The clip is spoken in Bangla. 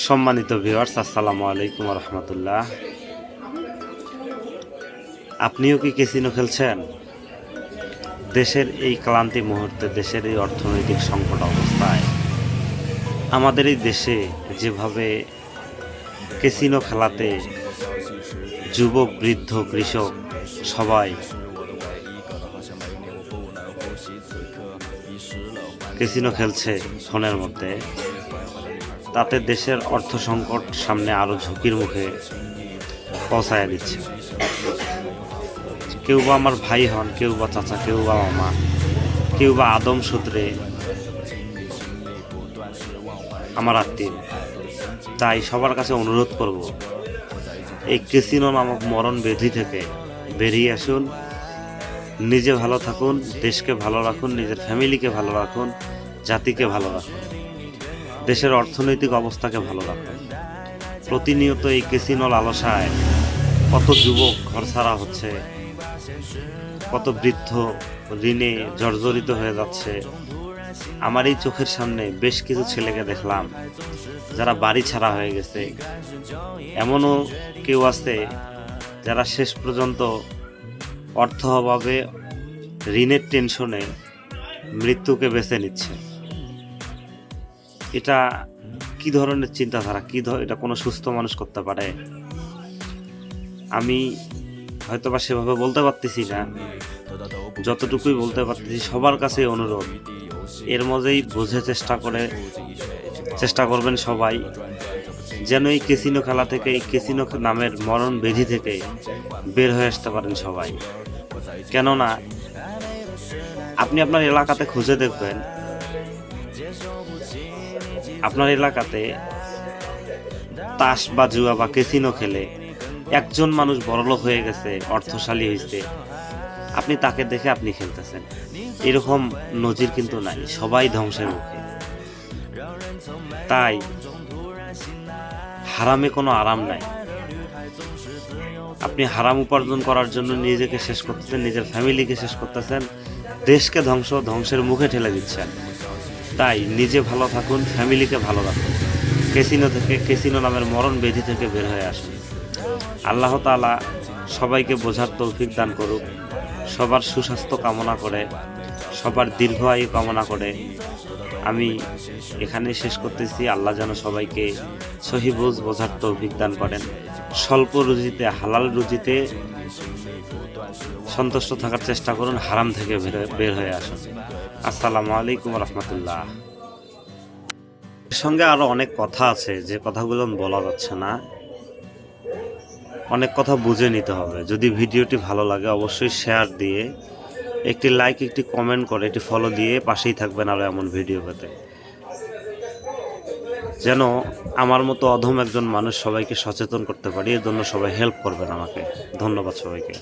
সম্মানিত ভিউয়ার্স, আসসালামু আলাইকুম রহমতুল্লাহ। আপনিও কি ক্যাসিনো খেলছেন? দেশের এই ক্লান্তি মুহূর্তে, দেশের এই অর্থনৈতিক সংকট অবস্থায় আমাদের এই দেশে যেভাবে ক্যাসিনো খেলাতে যুবক, বৃদ্ধ, কৃষক সবাই ক্যাসিনো খেলছে ফোনের মধ্যে, তাতে দেশের অর্থ সংকট সামনে আরও ঝুঁকির মুখে পৌঁছায় দিচ্ছে। কেউ বা আমার ভাই হন, কেউ বা চাচা, কেউ বা মামা, কেউ বা আদম সূত্রে আমার আত্মীয়। তাই সবার কাছে অনুরোধ করব, এই ক্যাসিনো নামক মরণ ব্যাধি থেকে বেরিয়ে আসুন। নিজে ভালো থাকুন, দেশকে ভালো রাখুন, নিজের ফ্যামিলিকে ভালো রাখুন, জাতিকে ভালো রাখুন, দেশের অর্থনৈতিক অবস্থাকে ভালো রাখুন। প্রতিনিয়ত এই ক্যাসিনো লালসায় কত যুবক ঘরছাড়া হচ্ছে, কত বৃদ্ধ ঋণে জর্জরিত হয়ে যাচ্ছে। আমার এই চোখের সামনে বেশ কিছু ছেলেকে দেখলাম যারা বাড়ি ছাড়া হয়ে গেছে। এমনও কেউ আছে যারা শেষ পর্যন্ত অর্থ অভাবে, ঋণের টেনশনে মৃত্যুকে বেছে নিচ্ছে। এটা কি ধরনের চিন্তাধারা? এটা কোনো সুস্থ মানুষ করতে পারে? আমি হয়তোবা সেভাবে বলতে পারতেছি না, যতটুকুই বলতে পারতেছি সবার কাছে অনুরোধ, এর মধ্যেই বুঝে চেষ্টা করবেন সবাই, যেন এই ক্যাসিনো খেলা থেকে, এই ক্যাসিনো নামের মরণ ব্যাধি থেকে বের হয়ে আসতে পারেন সবাই। কেননা আপনি আপনার এলাকাতে খুঁজে দেখবেন, আপনার এলাকাতে তাস বা জুয়া বা ক্যাসিনো খেলে একজন মানুষ বড়লোক হয়ে গেছে, অর্থশালী হয়েছে, আপনি তাকে দেখে আপনি খেলতেছেন। এরকম নজির কিন্তু নাই, সবাই ধ্বংসের মুখে। তাই হারামে কোনো আরাম নাই। আপনি হারাম উপার্জন করার জন্য নিজেকে শেষ করতেছেন, নিজের ফ্যামিলিকে শেষ করতেছেন, দেশকে ধ্বংসের মুখে ঠেলে দিচ্ছেন। তাই নিজে ভালো থাকুন, ফ্যামিলিকে ভালো রাখুন, ক্যাসিনো নামের মরণ ব্যাধি থেকে বের হয়ে আসুন। আল্লাহ তাআলা সবাইকে বোঝার তৌফিক দান করুক। সবার সুস্বাস্থ্য কামনা করে, সবার দীর্ঘ আয়ু কামনা করে আমি এখানে শেষ করতেছি। আল্লাহ যেন সবাইকে সহি বোঝার তৌফিক দান করেন। স্বল্প রুজিতে, হালাল রুজিতে সন্তুষ্ট থাকার চেষ্টা করুন, হারাম থেকে বের হয়ে আসুন। আসসালামু আলাইকুম রহমতুল্লাহ। এর সঙ্গে আরো অনেক কথা আছে, যে কথাগুলো বলা যাচ্ছে না। অনেক কথা বুঝে নিতে হবে। যদি ভিডিওটি ভালো লাগে অবশ্যই শেয়ার দিয়ে, একটি লাইক, একটি কমেন্ট করে, একটি ফলো দিয়ে পাশেই থাকবেন আরও এমন ভিডিও পেতে, যেন আমার মতো অধম একজন মানুষ সবাইকে সচেতন করতে পারি। এর জন্য সবাই হেল্প করবেন আমাকে। ধন্যবাদ সবাইকে।